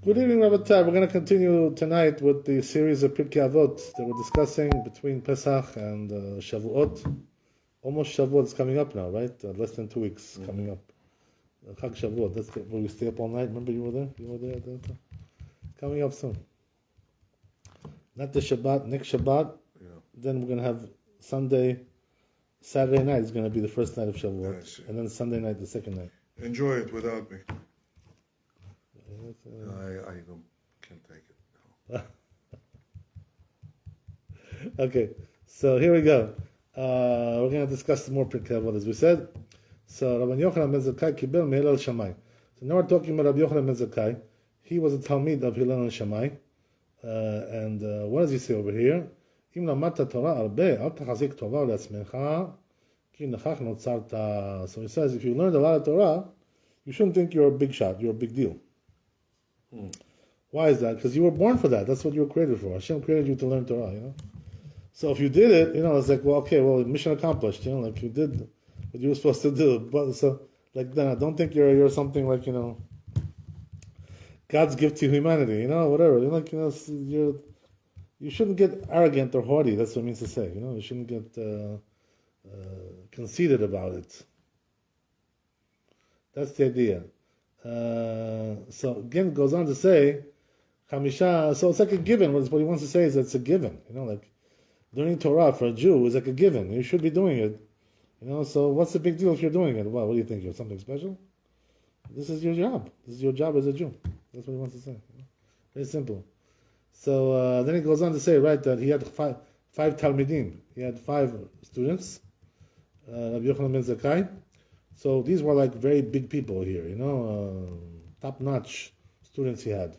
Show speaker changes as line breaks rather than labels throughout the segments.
Good evening, Rabbi. We're going to continue tonight with the series of PIRKEH Avot that we're discussing between Pesach and Shavuot. Almost Shavuot is coming up now, right? Less than 2 weeks coming up. Chag Shavuot. That's where we stay up all night. Remember you were there? You were there at that time? Coming up soon. Not the Shabbat, next Shabbat.
Yeah.
Then we're going to have Sunday, Saturday night is going to be the first night of Shavuot. And then Sunday night, the second night.
Enjoy it without me. I can't take it. No.
Okay, so here we go. We're going to discuss some more PIRKEH Avot, as we said. So Rabbi Yochanan ben Zakkai kibel me'Hillel Shammai. So now we're talking about Rabbi Yochanan ben Zakkai. He was a Talmid of Hillel and Shammai. And what does he say over here? Im lamata Torah arbe, al tachazik tova le'atzmecha, ki nechach notzarta. So he says, if you learned a lot of Torah, you shouldn't think you're a big shot, you're a big deal. Why is that? Because you were born for that. That's what you were created for. Hashem created you to learn Torah, So if you did it, it's like, well, okay, mission accomplished, like you did what you were supposed to do. But so, like, then I don't think you're something like, God's gift to humanity, whatever. You shouldn't get arrogant or haughty. That's what it means to say, You shouldn't get conceited about it. That's the idea. So again, it goes on to say, Chamisha. So it's like a given. What he wants to say is that it's a given. Like learning Torah for a Jew is like a given. You should be doing it. So what's the big deal if you're doing it? Well, what do you think? You're something special? This is your job. This is your job as a Jew. That's what he wants to say. Very simple. So then he goes on to say, right, that he had five Talmidim. He had 5 students. Rabbi Yochanan ben Zakkai. So these were like very big people here, top-notch students he had.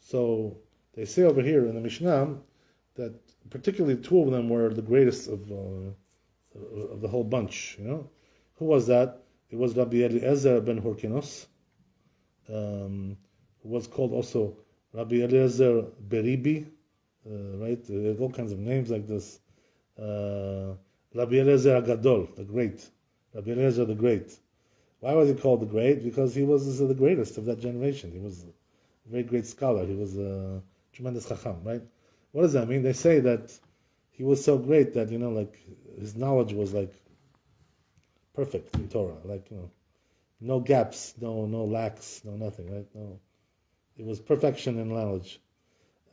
So they say over here in the MISHNA that particularly 2 of them were the greatest of the whole bunch. Who was that? It was Rabbi Eliezer ben Horkinos, who was called also Rabbi Eliezer Beribi, right? There are all kinds of names like this. Rabbi Eliezer Agadol, the great. Rabbi Eliezer the Great. Why was he called the Great? Because he was the greatest of that generation. He was a very great scholar. He was a tremendous chacham, right? What does that mean? They say that he was so great that, like his knowledge was like perfect in Torah. Like, no gaps, no lacks, no nothing, right? No. It was perfection in knowledge.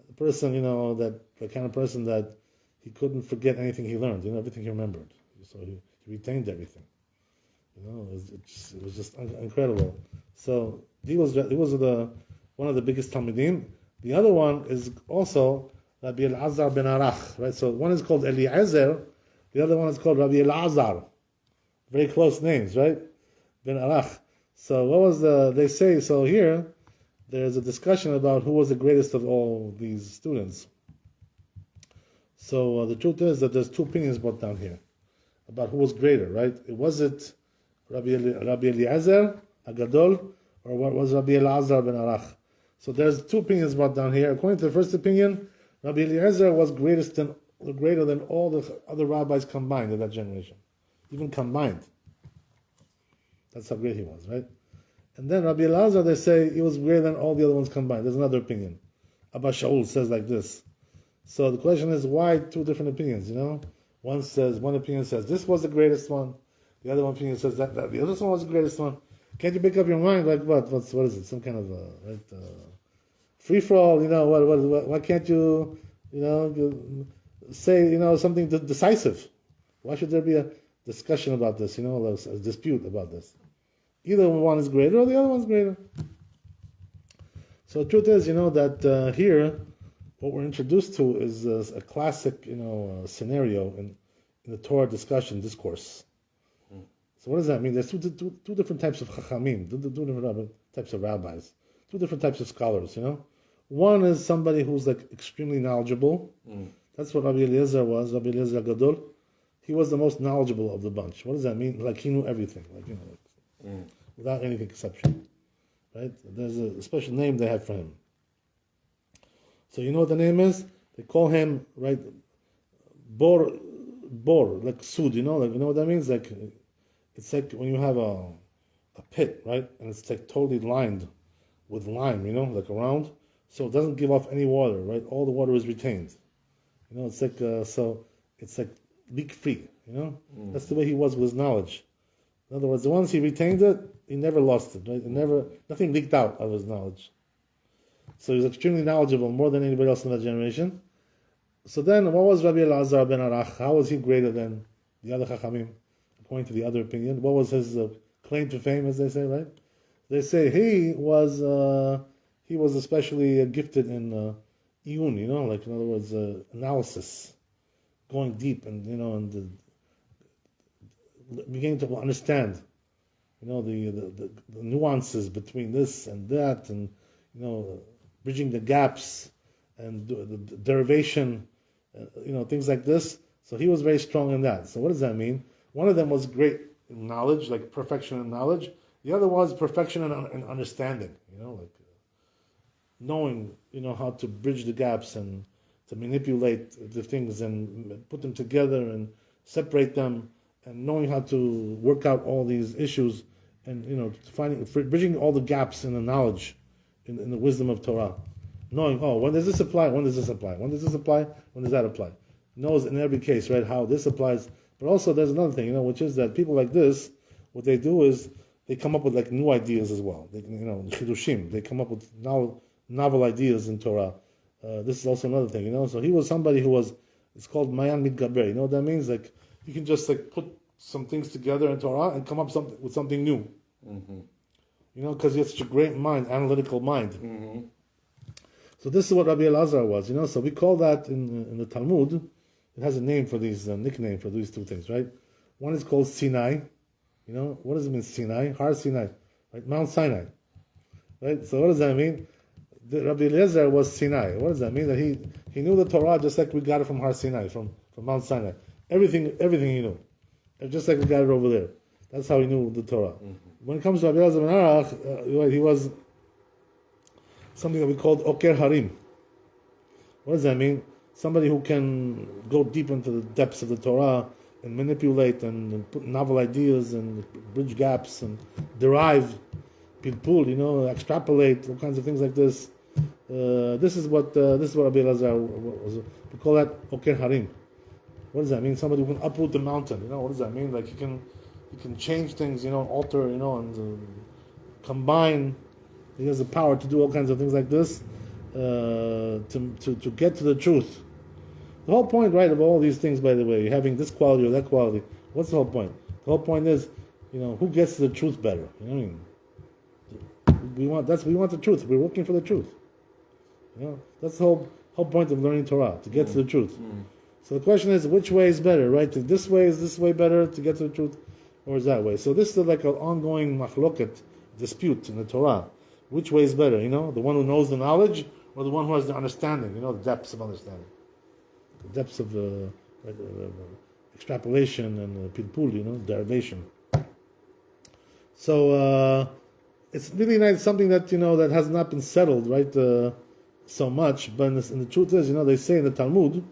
The person, the kind of person that he couldn't forget anything he learned, everything he remembered. So he retained everything. It was just incredible. So he was one of the biggest Talmidim. The other one is also Rabbi Elazar ben Arach, right? So one is called Eliezer, the other one is called Rabbi Elazar. Very close names, right? Ben Arach. So what was they say? So here there's a discussion about who was the greatest of all these students. So the truth is that there's 2 opinions brought down here about who was greater, right? Was it Rabbi Eliezer Agadol, or what was Rabbi Elazar ben Arach? So there's 2 opinions brought down here. According to the first opinion, Rabbi Eliezer was greater than all the other rabbis combined in that generation, even combined. That's how great he was, right? And then Rabbi Elazar, they say he was greater than all the other ones combined. There's another opinion. Abba Shaul says like this. So the question is, why 2 different opinions? One opinion says this was the greatest one. The other one opinion says that the other one was the greatest one. Can't you make up your mind? Like what? What is it? Some kind of free for all? Why can't you say something decisive? Why should there be a discussion about this? A dispute about this. Either one is greater or the other one's greater. So the truth is, that here, what we're introduced to is a classic, scenario in the Torah discourse. So what does that mean? There's two different types of chachamim, two different types of rabbis, 2 different types of scholars. One is somebody who's like extremely knowledgeable. That's what Rabbi Eliezer was. Rabbi Eliezer Gadol. He was the most knowledgeable of the bunch. What does that mean? Like he knew everything, without any exception. Right? There's a special name they have for him. So you know what the name is? They call him, right, Bor, like sud, you know what that means? Like, it's like when you have a pit, right, and it's like totally lined with lime, like around, so it doesn't give off any water, right? All the water is retained. It's like it's like leak free. That's the way he was with his knowledge. In other words, the once he retained it, he never lost it, right? Nothing leaked out of his knowledge. So he was extremely knowledgeable, more than anybody else in that generation. So then, what was Rabbi Elazar ben Arach? How was he greater than the other Chachamim, according to the other opinion? What was his claim to fame, as they say, right? They say he was especially gifted in iyun, like in other words, analysis, going deep and beginning to understand, the nuances between this and that, and bridging the gaps and the derivation, things like this. So he was very strong in that. So what does that mean? One of them was great in knowledge, like perfection in knowledge. The other was perfection in understanding, like knowing, how to bridge the gaps and to manipulate the things and put them together and separate them, and knowing how to work out all these issues, and bridging all the gaps in the knowledge, in the wisdom of Torah. Knowing, when does this apply? When does this apply? When does this apply? When does that apply? Knows in every case, right, how this applies. But also there's another thing, which is that people like this, what they do is they come up with like new ideas as well. They, chidushim. They come up with novel ideas in Torah. This is also another thing, So he was somebody who was, it's called Mayan Mitgaber. You know what that means? Like you can just like put some things together in Torah and come up with something new. Mm-hmm. Because he has such a great mind, analytical mind. Mm-hmm. So this is what Rabbi Elazar was, So we call that in the Talmud. It has a name for these nickname for these two things, right? One is called Sinai. What does it mean, Sinai? Har Sinai, right? Mount Sinai, right? So what does that mean? Rabbi Eliezer was Sinai. What does that mean? That he knew the Torah just like we got it from Har Sinai, from Mount Sinai. Everything he knew, just like we got it over there. That's how he knew the Torah. Mm-hmm. When it comes to Rabbi Elazar ben Arach, he was something that we called Oker Harim. What does that mean? Somebody who can go deep into the depths of the Torah and manipulate and put novel ideas and bridge gaps and derive, pilpul, extrapolate, all kinds of things like this. This is what Rabbi Elazar was. We call that Oker Harim. What does that mean? Somebody who can uproot the mountain. What does that mean? Like he can change things, alter, and combine. He has the power to do all kinds of things like this to get to the truth. The whole point, right, of all these things, by the way, having this quality or that quality, what's the whole point? The whole point is, who gets to the truth better? We want the truth. We're looking for the truth. That's the whole point of learning Torah, to get to the truth. Mm. So the question is, which way is better, right? Is this way better to get to the truth, or is that way? So this is like an ongoing machloket, dispute in the Torah. Which way is better, the one who knows the knowledge, or the one who has the understanding, the depths of understanding, the depths of extrapolation and pilpul, derivation. So it's really nice, something that that has not been settled, right, so much. But and the truth is, they say in the Talmud,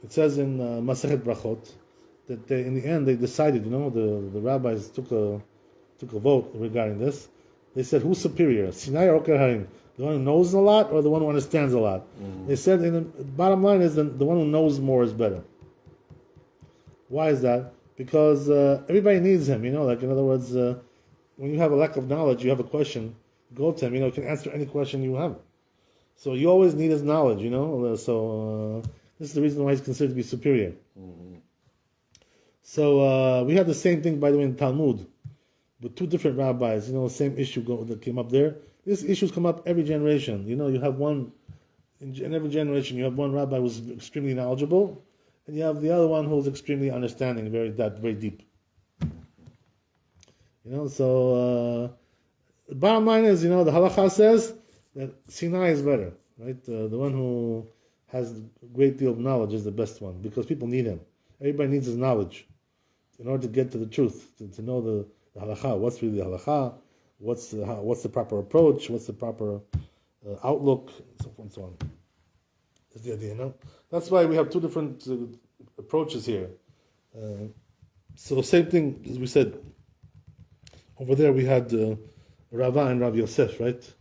it says in Masechet Brachot that in the end they decided, the rabbis took a vote regarding this. They said, who's superior, Sinai or Oker Harim? The one who knows a lot or the one who understands a lot? Mm-hmm. They said, the bottom line is the one who knows more is better. Why is that? Because everybody needs him, like in other words, when you have a lack of knowledge, you have a question, go to him, he can answer any question you have. So you always need his knowledge, so this is the reason why he's considered to be superior. Mm-hmm. So we have the same thing, by the way, in Talmud. With two different rabbis, same issue that came up there. These issues come up every generation. You have one, in every generation, you have one rabbi who's extremely knowledgeable, and you have the other one who's extremely understanding, very deep. So the bottom line is, the halacha says that Sinai is better, right? The one who has a great deal of knowledge is the best one, because people need him. Everybody needs his knowledge in order to get to the truth, to know the halakha, what's really the halakha, what's the proper approach, what's the proper outlook, and so forth and so on. That's the idea, That's why we have two different approaches here. So same thing as we said. Over there we had Rava and Rabbi Yosef, right?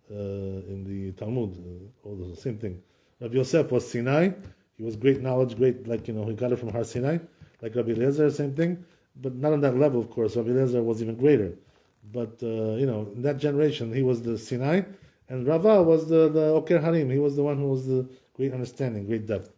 In the Talmud, all the same thing. Rabbi Yosef was Sinai. He was great knowledge, great, he got it from Har Sinai. Like Rabbi Eliezer, same thing. But not on that level, of course. Rabbi Eliezer was even greater. But, in that generation, he was the Sinai. And Rava was the Oker Harim. He was the one who was the great understanding, great depth.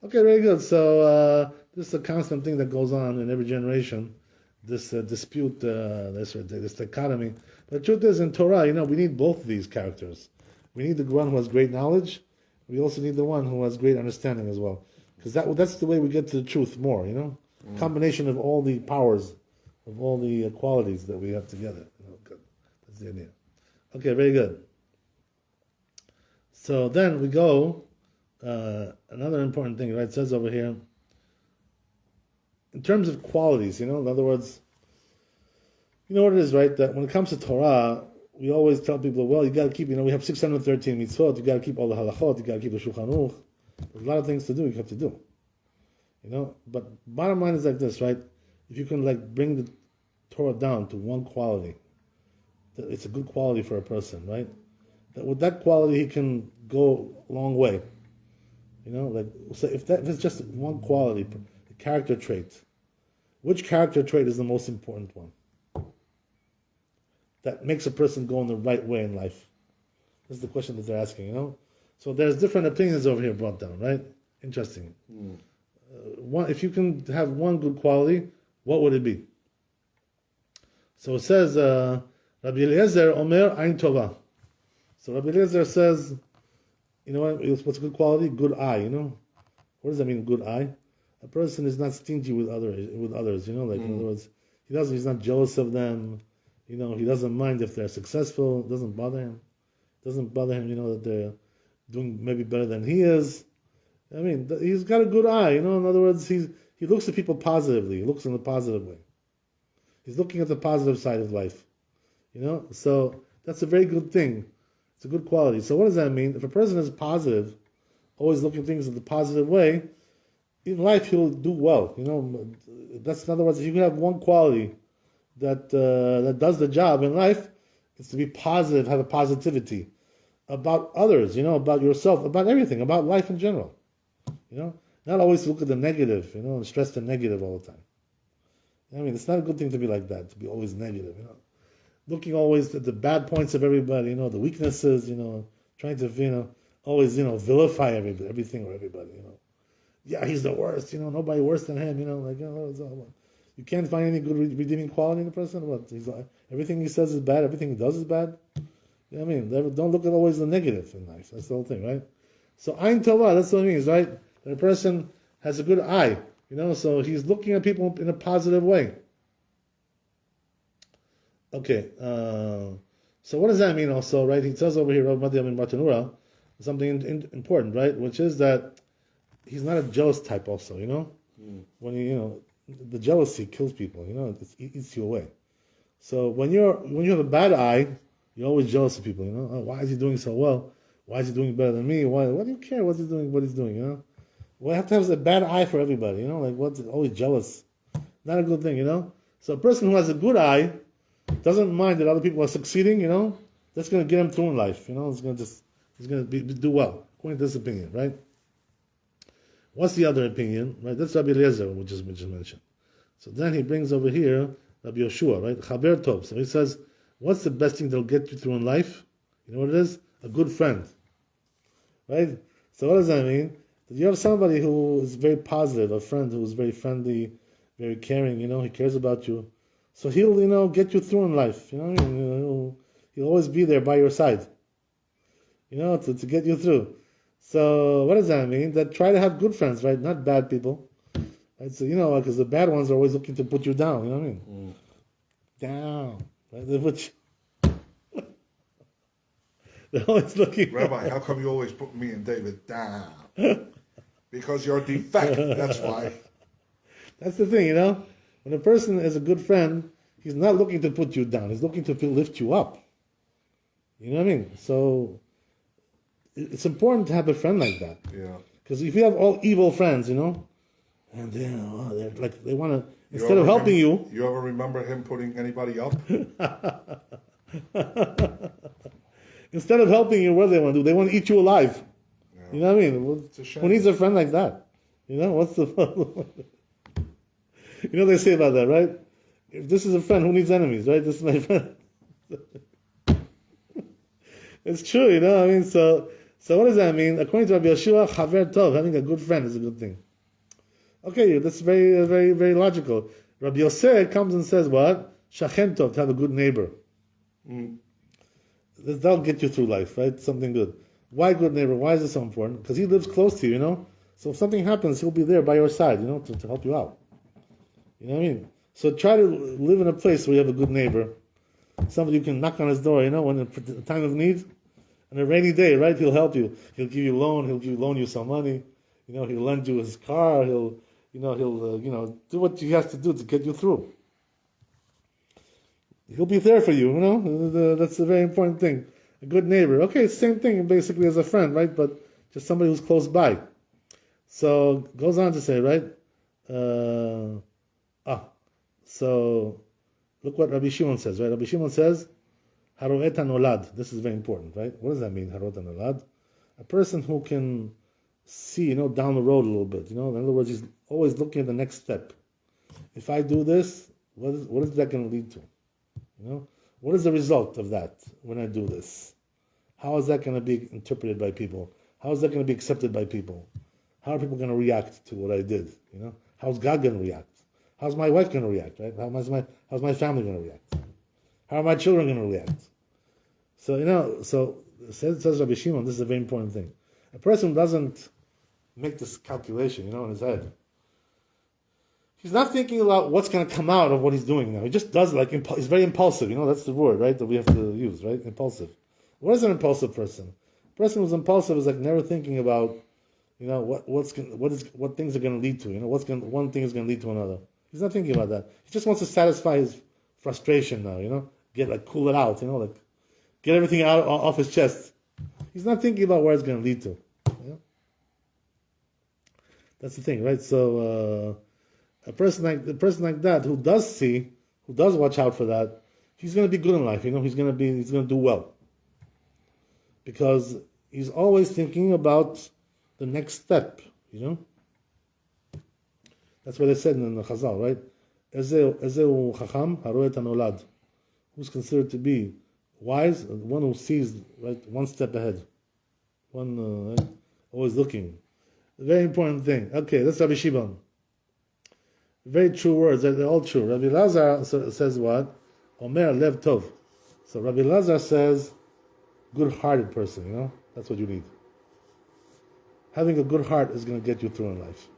Okay, very good. So this is a constant thing that goes on in every generation. This dispute, this dichotomy. But the truth is, in Torah, we need both of these characters. We need the one who has great knowledge. We also need the one who has great understanding as well. Because that's the way we get to the truth more, Combination of all the powers, of all the qualities that we have together. Good. That's the idea. Okay, very good. So then we go, another important thing, right? It says over here, in terms of qualities, in other words, you know what it is, right? That when it comes to Torah, we always tell people, well, you got to keep, we have 613 mitzvot, you got to keep all the halachot, you got to keep the Shulchan Aruch. There's a lot of things to do, you have to do. But bottom line is like this, right? If you can bring the Torah down to one quality, that it's a good quality for a person, right? That with that quality he can go a long way. So if it's just one quality, a character trait, which character trait is the most important one? That makes a person go in the right way in life. This is the question that they're asking, So there's different opinions over here brought down, right? Interesting. If you can have one good quality, what would it be? So it says, Rabbi Eliezer Omer Ein Tova. So Rabbi Eliezer says, what's a good quality? Good eye, What does that mean, good eye? A person is not stingy with others, in other words, he's not jealous of them, he doesn't mind if they're successful, it doesn't bother him. It doesn't bother him, that they're doing maybe better than he is. He's got a good eye, In other words, he looks at people positively. He looks in a positive way. He's looking at the positive side of life, So that's a very good thing. It's a good quality. So what does that mean? If a person is positive, always looking at things in the positive way, in life he'll do well. That's in other words, if you can have one quality that does the job in life, it's to be positive, have a positivity about others, about yourself, about everything, about life in general. Not always look at the negative, and stress the negative all the time. It's not a good thing to be like that, to be always negative, Looking always at the bad points of everybody, the weaknesses, trying to, always, vilify everything or everybody, Yeah, he's the worst, nobody worse than him, you can't find any good redeeming quality in a person. What? Everything he says is bad, everything he does is bad. Don't look at always the negative in life. That's the whole thing, right? So Ein Tova, that's what it means, right? That a person has a good eye, so he's looking at people in a positive way. Okay, so what does that mean also, right? He says over here, something important, right? Which is that he's not a jealous type also, When the jealousy kills people, it eats you away. So when you have a bad eye, you're always jealous of people, Oh, why is he doing so well? Why is he doing better than me? Why do you care what he's doing, Well, you have to have a bad eye for everybody, what's always jealous? Not a good thing, So a person who has a good eye doesn't mind that other people are succeeding, that's going to get him through in life, he's going to do well, according to this opinion, right? What's the other opinion, right? That's Rabbi Eliezer, which is mentioned. So then he brings over here Rabbi Yoshua, right? Chaver Tov. So he says, what's the best thing that'll get you through in life? You know what it is? A good friend, right? So what does that mean? That you have somebody who is very positive, a friend who is very friendly, very caring, he cares about you. So he'll, get you through in life, he'll always be there by your side, to get you through. So what does that mean? That try to have good friends, right? Not bad people. Right? So, because the bad ones are always looking to put you down, you know what I mean? Down. Right? They put you... They're always looking...
Rabbi, how come you always put me and David down? Because you're a defect, that's why.
That's the thing, When a person is a good friend, he's not looking to put you down. He's looking to lift you up. You know what I mean? So it's important to have a friend like that.
Yeah.
Because if you have all evil friends, and they're like they want to instead of helping you.
You ever remember him putting anybody up?
Instead of helping you, what do they want to do? They want to eat you alive.
Yeah.
You know what I mean?
It's a shame.
Who needs a friend like that? You know, what's the You know what they say about that, right? If this is a friend, who needs enemies, right? This is my friend. It's true, you know. I mean, so what does that mean? According to Rabbi Yeshua, Chaver Tov, having a good friend is a good thing. Okay, that's very, very, very logical. Rabbi Yosef comes and says, what? Shachen Tov, to have a good neighbor. That'll get you through life, right? Something good. Why good neighbor? Why is this so important? Because he lives close to you, you know. So if something happens, he'll be there by your side, you know, to help you out. You know what I mean? So try to live in a place where you have a good neighbor. Somebody you can knock on his door, you know, when at the time of need. On a rainy day, right? He'll help you. He'll give you a loan. He'll loan you some money. You know, he'll lend you his car. He'll do what he has to do to get you through. He'll be there for you, you know. That's a very important thing. A good neighbor. Okay, same thing basically as a friend, right? But just somebody who's close by. So goes on to say, right? So look what Rabbi Shimon says, right? Rabbi Shimon says, Haroet hanolad. This is very important, right? What does that mean, Haroet hanolad? A person who can see, you know, down the road a little bit. You know, in other words, he's always looking at the next step. If I do this, what is that going to lead to? You know, what is the result of that when I do this? How is that going to be interpreted by people? How is that going to be accepted by people? How are people going to react to what I did? You know, how's God going to react? How's my wife going to react? Right? How's my family going to react? How are my children going to react? So you know, says Rabbi Shimon, this is a very important thing. A person who doesn't make this calculation, you know, in his head, he's not thinking about what's going to come out of what he's doing now. He just does he's very impulsive. You know, that's the word, right, that we have to use, right? Impulsive. What is an impulsive person? A person who's impulsive is like never thinking about, you know, what things are going to lead to. You know, one thing is going to lead to another. He's not thinking about that. He just wants to satisfy his frustration now. You know, cool it out. You know, get everything out off his chest. He's not thinking about where it's going to lead to. You know? That's the thing, right? So a person like that who does watch out for that, he's going to be good in life. You know, he's going to do well because he's always thinking about the next step. You know, that's what they said in the Chazal, right? Ezeu chacham haroet hanolad. Who's considered to be wise? The one who sees right one step ahead, always looking. A very important thing. Okay, that's Rabbi Shimon. Very true words. They're all true. Rabbi Lazar says what? Omer lev tov. So Rabbi Lazar says, good-hearted person. You know, that's what you need. Having a good heart is going to get you through in life.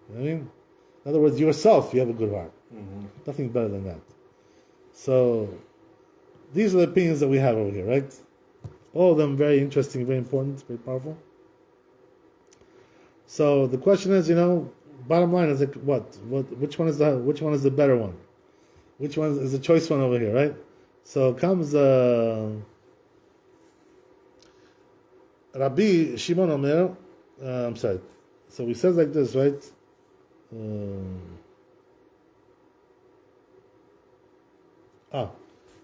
You know what I mean? In other words, yourself, you have a good heart. Mm-hmm. Nothing better than that. So these are the opinions that we have over here, right? All of them very interesting, very important, very powerful. So the question is, you know, bottom line is like which one is the better one? Which one is the choice one over here, right? So comes Rabbi Shimon Omer. I'm sorry. So he says like this, right?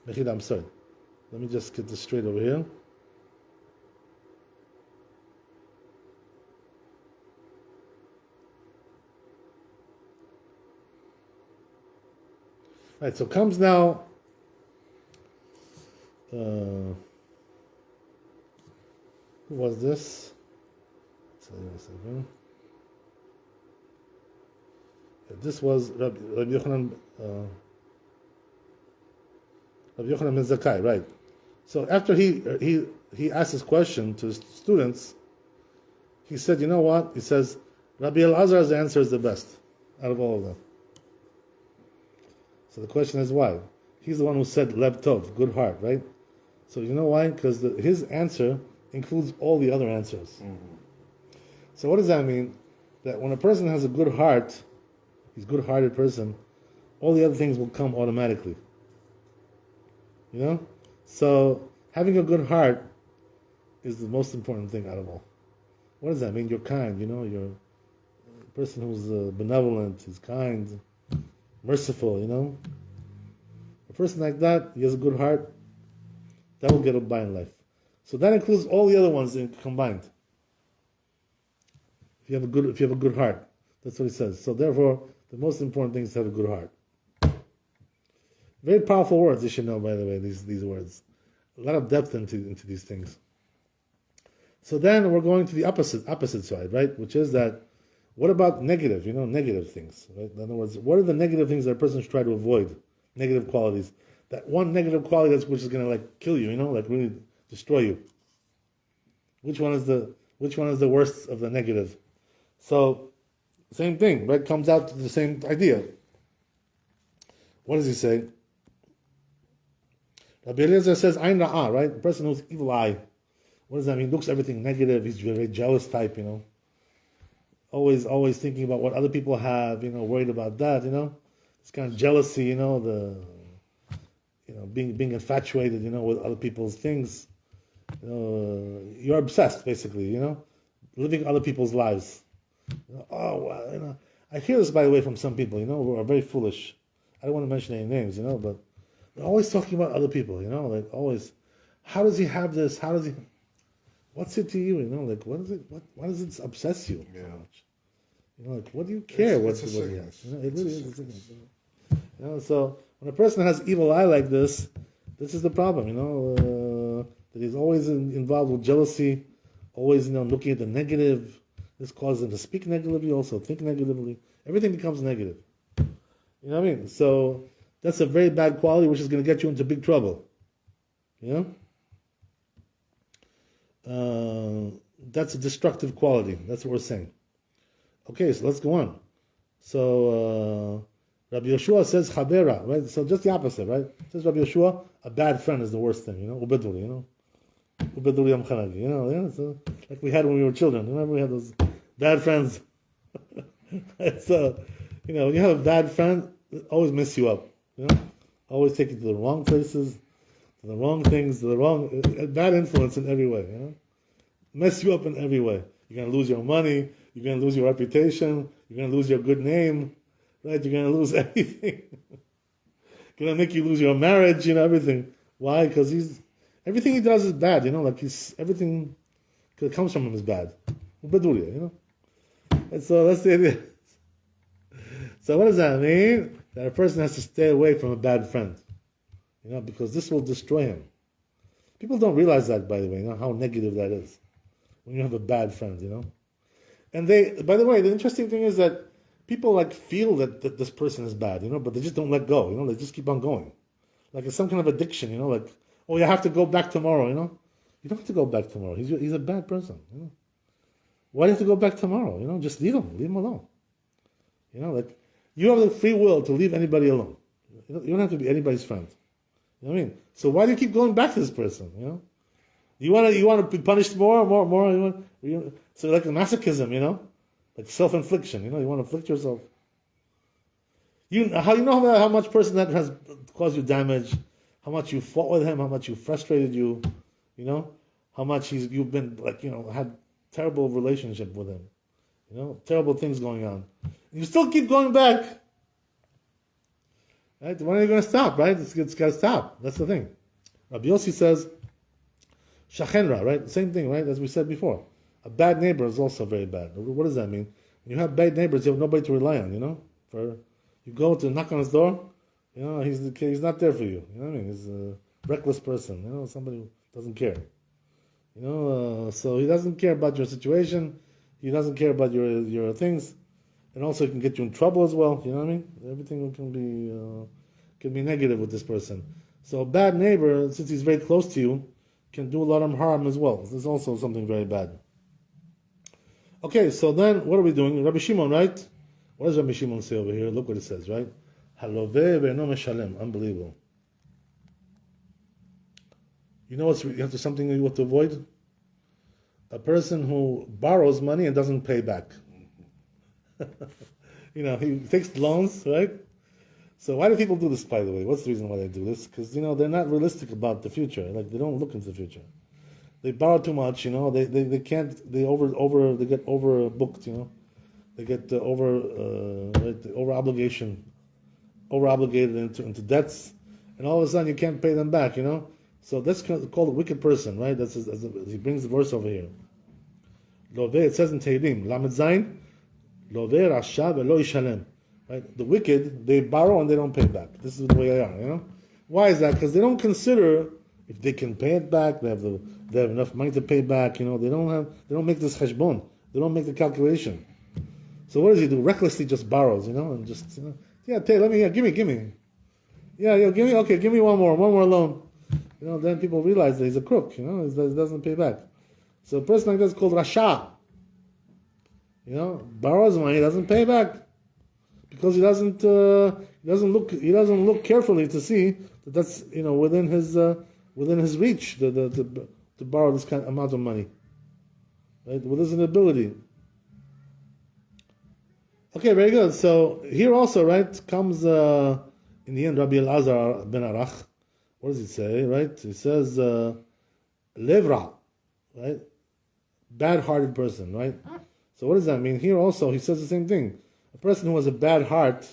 Mechila, I'm sorry. Let me just get this straight over here. Right, so comes now. Who was this? Tell you a second. This was Rabbi Yochanan. Rabbi Yochanan ben Zakkai, right? So after he asked his question to his students, he said, "You know what?" He says, "Rabbi Elazar's answer is the best out of all of them." So the question is why? He's the one who said Lev Tov, good heart, right? So you know why? Because his answer includes all the other answers. Mm-hmm. So what does that mean? That when a person has a good heart, he's a good-hearted person, all the other things will come automatically. You know? So having a good heart is the most important thing out of all. What does that mean? You're kind, you know? You're a person who's benevolent, he's kind, merciful, you know? A person like that, he has a good heart, that will get by in life. So that includes all the other ones combined. If you have a good heart, that's what he says. So therefore, the most important thing is to have a good heart. Very powerful words, you should know, by the way, these words. A lot of depth into these things. So then we're going to the opposite side, right? Which is that, what about negative things, right? In other words, what are the negative things that a person should try to avoid? Negative qualities. That one negative quality which is going to kill you, really destroy you. Which one is the worst of the negative? So, same thing, right? Comes out to the same idea. What does he say? Rabbi Eliezer says, Ain Ra'ah, right? The person who's evil eye. What does that mean? Looks everything negative. He's a very jealous type, Always thinking about what other people have, worried about that, It's kind of jealousy, being infatuated, with other people's things. You're obsessed, basically, living other people's lives. I hear this, by the way, from some people, who are very foolish. I don't want to mention any names, but they're always talking about other people, always. How does he have this? What's it to you? What is it? Why does it obsess you so much? What do you care? It's a sickness. It really is a sickness. So when a person has evil eye like this is the problem. That he's always involved with jealousy, always looking at the negative. This causes him to speak negatively, also think negatively. Everything becomes negative. You know what I mean? So that's a very bad quality, which is going to get you into big trouble. That's a destructive quality. That's what we're saying. Okay, so let's go on. So Rabbi Yeshua says Chabera, right? So just the opposite, right? Says Rabbi Yeshua, a bad friend is the worst thing, Ubeduli, Ubeduli Amchanagi, so like we had when we were children. Remember we had those bad friends? So, when you have a bad friend, it always mess you up, Always take you to the wrong places, to the wrong things, to the wrong, bad influence in every way, Mess you up in every way. You're going to lose your money, you're going to lose your reputation, you're going to lose your good name, right? You're going to lose everything. Going to make you lose your marriage, everything. Why? Because everything he does is bad, everything that comes from him is bad. And so that's the idea. So what does that mean? That a person has to stay away from a bad friend, because this will destroy him. People don't realize that, by the way, how negative that is when you have a bad friend, And by the way, the interesting thing is that people feel that this person is bad, but they just don't let go, they just keep on going. Like it's some kind of addiction, you have to go back tomorrow, You don't have to go back tomorrow. He's a bad person, Why do you have to go back tomorrow? Just leave him alone. You have the free will to leave anybody alone. You don't have to be anybody's friend. You know what I mean? So why do you keep going back to this person? You want to be punished more. So like masochism, like self-infliction. You want to inflict yourself. How much person that has caused you damage, how much you fought with him, how much you frustrated you, how much you've been had terrible relationship with him, terrible things going on. You still keep going back. Right? When are you going to stop, right? It's got to stop. That's the thing. Rabbi Yossi says, Shachenra, right? Same thing, right? As we said before. A bad neighbor is also very bad. What does that mean? When you have bad neighbors, you have nobody to rely on, You go to knock on his door, he's not there for you. You know what I mean? He's a reckless person, somebody who doesn't care. So he doesn't care about your situation. He doesn't care about your things. And also it can get you in trouble as well. You know what I mean? Everything can be negative with this person. So a bad neighbor, since he's very close to you, can do a lot of harm as well. This is also something very bad. Okay, so then what are we doing? Rabbi Shimon, right? What does Rabbi Shimon say over here? Look what it says, right? Haloveh ve'eno meshalem. Unbelievable. You know something you have to avoid? A person who borrows money and doesn't pay back. He takes loans, right? So why do people do this, by the way? What's the reason why they do this? Because, they're not realistic about the future. They don't look into the future. They borrow too much, they can't, they get overbooked, They get over obligation, over obligated into debts, and all of a sudden you can't pay them back, So that's called a wicked person, right? That's he brings the verse over here. Love, it says in Tehillim, Lamed Zayin, Love Rasha velo yishalem. Right? The wicked, they borrow and they don't pay back. This is the way they are, you know? Why is that? Because they don't consider if they can pay it back, they have enough money to pay back, you know, they don't make this cheshbon. They don't make the calculation. So what does he do? Recklessly just borrows, you know, and just, yeah, let me, give me. Yeah, give me, okay, give me one more loan. You know, then people realize that he's a crook, you know, he doesn't pay back. So a person like that is called Rasha. You know, borrows money, doesn't pay back. Because he doesn't look carefully to see that that's, you know, within his reach to borrow this kind of amount of money. Right? With his ability. Okay, very good. So here also, right, comes in the end Rabbi Elazar ben Arach. What does he say? Right? He says levra, right? Bad-hearted person, right? So what does that mean? Here also he says the same thing. A person who has a bad heart,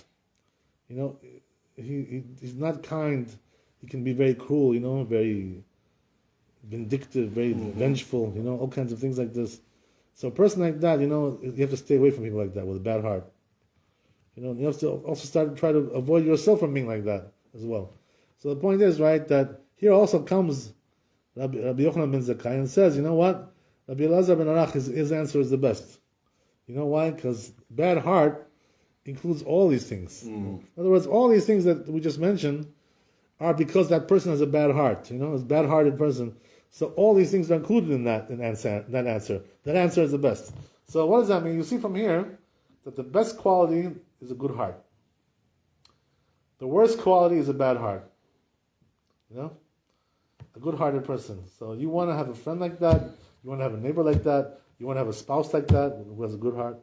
you know, he's not kind. He can be very cruel, you know, very vindictive, very vengeful, you know, all kinds of things like this. So a person like that, you know, you have to stay away from people like that with a bad heart. You know, you have to also try to avoid yourself from being like that as well. So the point is, right, that here also comes Rabbi Yochanan ben Zakkai and says, you know what? Rabbi Elazar ben Arach, his answer is the best. You know why? Because bad heart includes all these things. In other words, all these things that we just mentioned are because that person has a bad heart. You know, is a bad-hearted person. So all these things are included in that answer. That answer is the best. So what does that mean? You see from here that the best quality is a good heart. The worst quality is a bad heart. You know, a good-hearted person. So you want to have a friend like that. You want to have a neighbor like that. You want to have a spouse like that who has a good heart.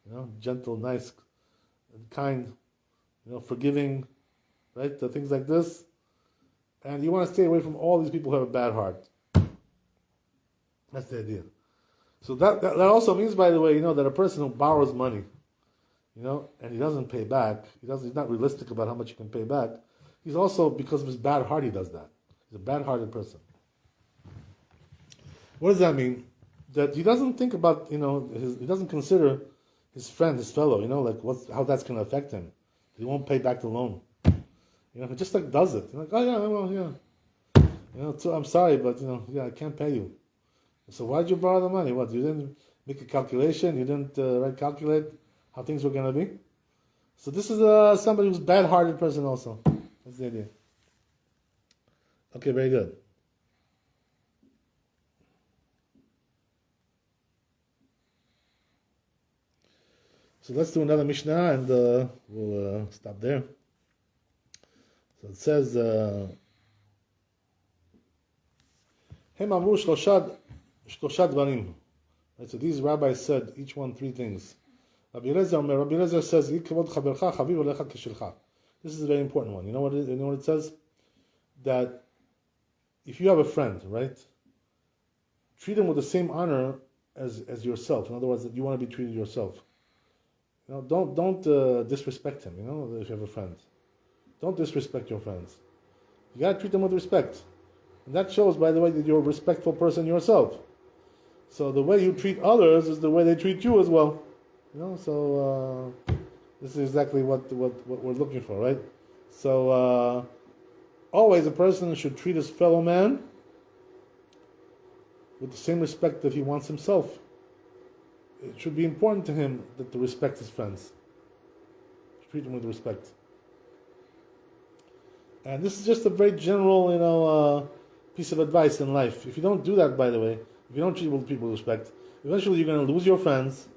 You know, gentle, nice, kind, you know, forgiving, right? The things like this. And you want to stay away from all these people who have a bad heart. That's the idea. So that also means, by the way, you know, that a person who borrows money, you know, and he doesn't pay back, he's not realistic about how much he can pay back, he's also, because of his bad heart, he does that. He's a bad-hearted person. What does that mean? That he doesn't think about, you know, he doesn't consider his friend, his fellow, you know, like how that's going to affect him. He won't pay back the loan. You know, he just like does it. You're like, oh yeah, well, yeah. You know, so I'm sorry, but you know, yeah, I can't pay you. So why did you borrow the money? What, you didn't make a calculation? You didn't calculate how things were going to be? So this is somebody who's a bad-hearted person also. That's the idea. Okay, very good. So let's do another Mishnah and we'll stop there. So it says, Hem amru shlosha dvarim. So these rabbis said, each one 3 things. Rabbi Elazar says, this is a very important one. You know what it says? That if you have a friend, right, treat him with the same honor as yourself. In other words, that you want to be treated yourself. You know, don't disrespect him. You know, if you have a friend, don't disrespect your friends. You gotta treat them with respect, and that shows, by the way, that you're a respectful person yourself. So the way you treat others is the way they treat you as well. You know, so this is exactly what we're looking for, right? So always a person should treat his fellow man with the same respect that he wants himself. It should be important to him to respect his friends. Treat them with respect. And this is just a very general, you know, piece of advice in life. If you don't do that, by the way, if you don't treat people with respect, eventually you're going to lose your friends.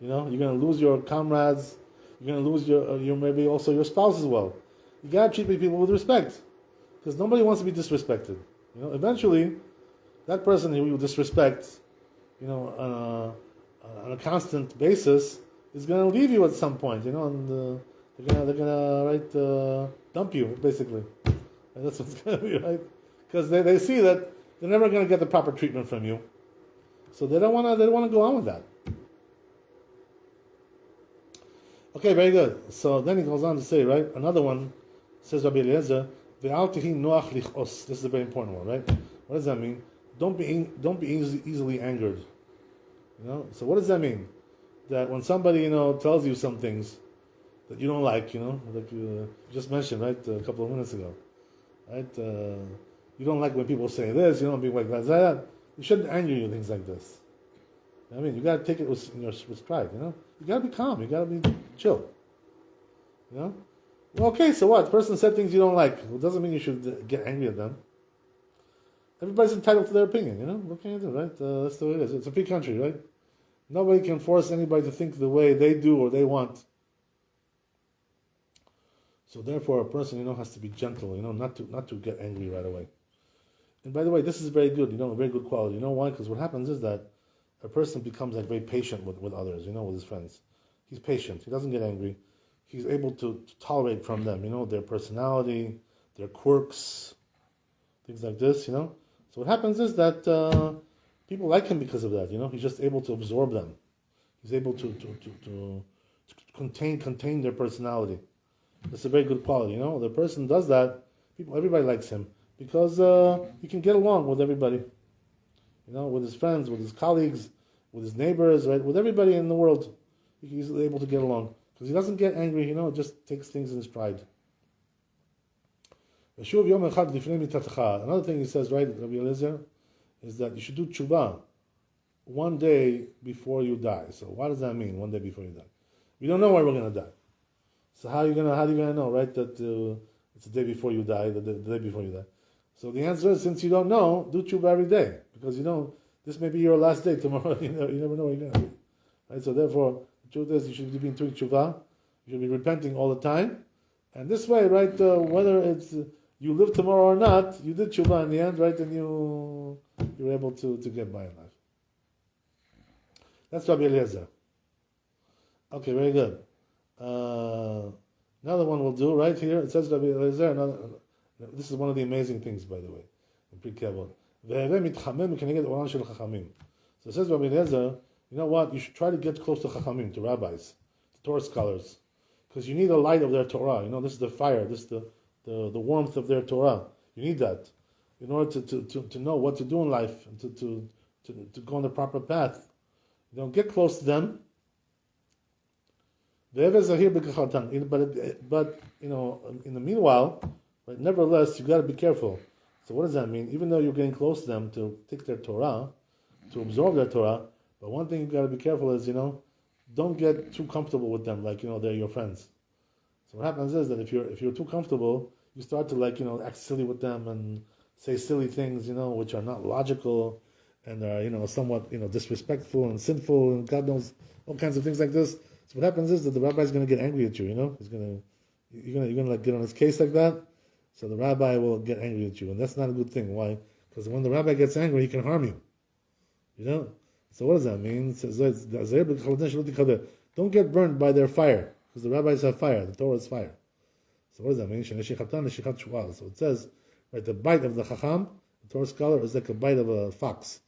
You know, you're going to lose your comrades. You're going to lose your maybe also your spouse as well. You got to treat people with respect, because nobody wants to be disrespected. You know, eventually, that person who you disrespect, you know, on a constant basis, is going to leave you at some point, you know, and they're gonna dump you basically. And that's what's going to be, right? Because they see that they're never going to get the proper treatment from you, so they don't want to go on with that. Okay, very good. So then he goes on to say, right, another one says Rabbi Eliezer, This is a very important one, right? What does that mean? Don't be easily angered. So what does that mean? That when somebody tells you some things that you don't like, like you just mentioned, right, a couple of minutes ago, right? You don't like when people say this. You don't be like that. You shouldn't anger you things like this. I mean, you got to take it with pride. You got to be calm. You got to be chill. Well, okay, so what? The person said things you don't like. Well, it doesn't mean you should get angry at them. Everybody's entitled to their opinion. What can you do, right? That's the way it is. It's a free country, right? Nobody can force anybody to think the way they do or they want. So therefore, a person, has to be gentle. Not to get angry right away. And by the way, this is very good. A very good quality. You know why? Because what happens is that a person becomes very patient with others. With his friends. He's patient. He doesn't get angry. He's able to tolerate from them. Their personality, their quirks, things like this. So what happens is that people like him because of that. He's just able to absorb them. He's able to contain their personality. That's a very good quality. The person does that. Everybody likes him because he can get along with everybody. With his friends, with his colleagues, with his neighbors, right? With everybody in the world, he's able to get along because he doesn't get angry. Just takes things in stride. Another thing he says, right, Rabbi Eliezer, is that you should do tshuva one day before you die. So what does that mean? One day before you die, we don't know why we're going to die. So how are you gonna know, right? That it's the day before you die, the day before you die. So the answer is, since you don't know, do tshuva every day because this may be your last day tomorrow. You never know what you're gonna do, right? So therefore, the truth is, you should be doing tshuva. You should be repenting all the time, and this way, right? Whether it's you live tomorrow or not, you did tshuva in the end, right? And you're able to get by in life. That's Rabbi Eliezer. Okay, very good. Another one we'll do right here. It says Rabbi Eliezer. This is one of the amazing things, by the way, in PIRKEH Avot. So it says Rabbi Eliezer, you know what? You should try to get close to Chachamim, to rabbis, to Torah scholars, because you need the light of their Torah. This is the fire. This is the warmth of their Torah. You need that in order to know what to do in life and to go on the proper path. Get close to them. But in the meanwhile, but nevertheless, you got to be careful. So what does that mean? Even though you're getting close to them to take their Torah, to absorb their Torah, but one thing you got to be careful is, don't get too comfortable with them, like they're your friends. So what happens is that if you're too comfortable, you start to act silly with them and say silly things, which are not logical and are somewhat disrespectful and sinful and God knows all kinds of things like this. So what happens is that the rabbi is going to get angry at you. You're going to get on his case like that. So the rabbi will get angry at you, and that's not a good thing. Why? Because when the rabbi gets angry, he can harm you. So what does that mean? It says, don't get burned by their fire, because the rabbis have fire. The Torah is fire. So what does that mean? So it says, right, the bite of the chacham, the Torah scholar, is like a bite of a fox.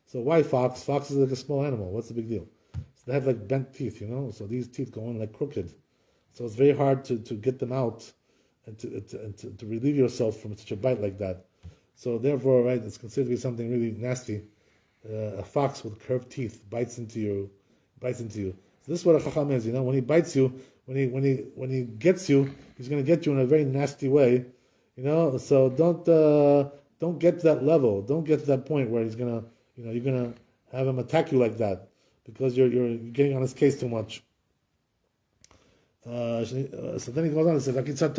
So why fox? Fox is like a small animal. What's the big deal? So they have bent teeth, So these teeth go in crooked. So it's very hard to get them out and to relieve yourself from such a bite like that. So therefore, right, it's considered to be something really nasty. A fox with curved teeth bites into you. So this is what a chacham is, When he bites you, when he gets you, he's going to get you in a very nasty way, So don't get to that level. Don't get to that point where he's gonna, you're gonna have him attack you like that because you're getting on his case too much. So then he goes on and says, Akitzat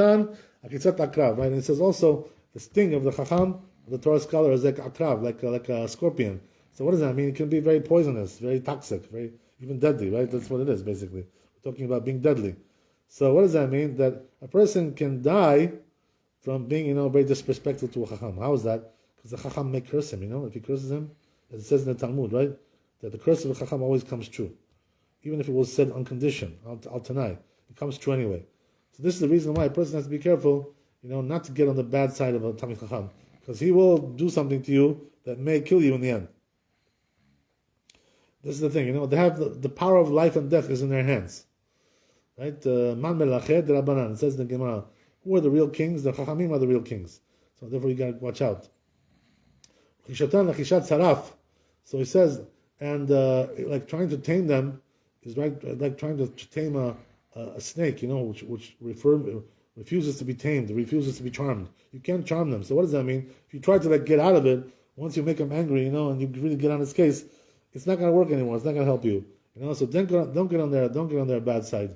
akrav, right? And it says also the sting of the chacham, the Torah scholar, is like akrav, like a scorpion. So what does that mean? It can be very poisonous, very toxic, very even deadly, right? That's what it is, basically. We're talking about being deadly. So what does that mean? That a person can die from being, very disrespectful to a chacham. How is that? Because the chacham may curse him, If he curses him, as it says in the Talmud, right? That the curse of a chacham always comes true. Even if it was said on condition, al tanai. It comes true anyway. So this is the reason why a person has to be careful, not to get on the bad side of a Talmid Chacham, because he will do something to you that may kill you in the end. This is the thing, they have the power of life and death is in their hands. Right? Man melachet rabbanan, it says in the Gemara, Who are the real kings? The Chachamim are the real kings. So therefore you got to watch out. So he says, and like trying to tame them is like trying to tame a snake, which refuses to be tamed, refuses to be charmed. You can't charm them. So what does that mean? If you try to get out of it, once you make him angry, and you really get on his case, it's not going to work anymore. It's not going to help you. So don't get on their bad side.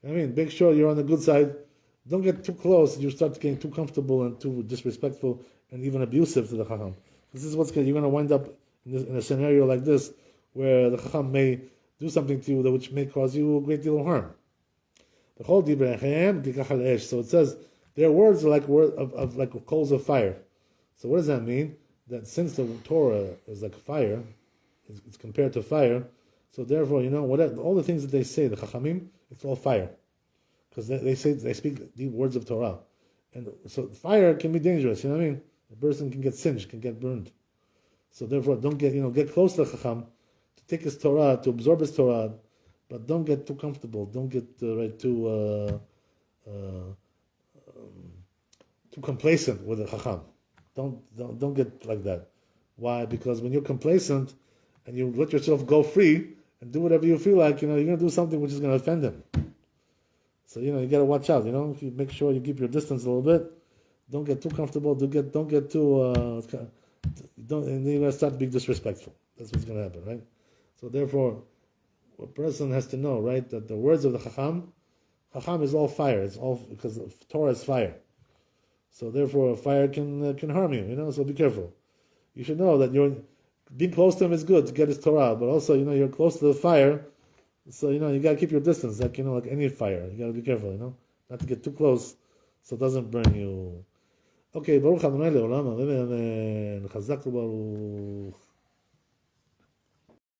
Make sure you're on the good side. Don't get too close. You start getting too comfortable and too disrespectful and even abusive to the Chacham. This is you're going to wind up in a scenario like this, where the Chacham may do something to you which may cause you a great deal of harm. So it says their words are like like coals of fire. So what does that mean? That since the Torah is like fire, it's compared to fire. So therefore, all the things that they say, the Chachamim, it's all fire, because they speak the words of Torah, and so fire can be dangerous. A person can get singed, can get burned. So therefore, don't get close to the Chacham, to take his Torah, to absorb his Torah, but don't get too comfortable. Don't get too complacent with the Chacham. Don't get like that. Why? Because when you're complacent and you let yourself go free and do whatever you feel like, you're going to do something which is going to offend him. So you got to watch out. If you make sure you keep your distance a little bit, don't get too comfortable. Don't get too. And then you're going to start being disrespectful. That's what's going to happen, right? So therefore, a person has to know, right, that the words of the Chacham is all fire. It's all because Torah is fire. So therefore, fire can harm you. So be careful. You should know that being close to him is good to get his Torah, but also you're close to the fire, so you got to keep your distance, like any fire. You got to be careful, not to get too close, so it doesn't burn you. Okay, Baruch Adonai Le'olam, Amen, Chazak Baruch.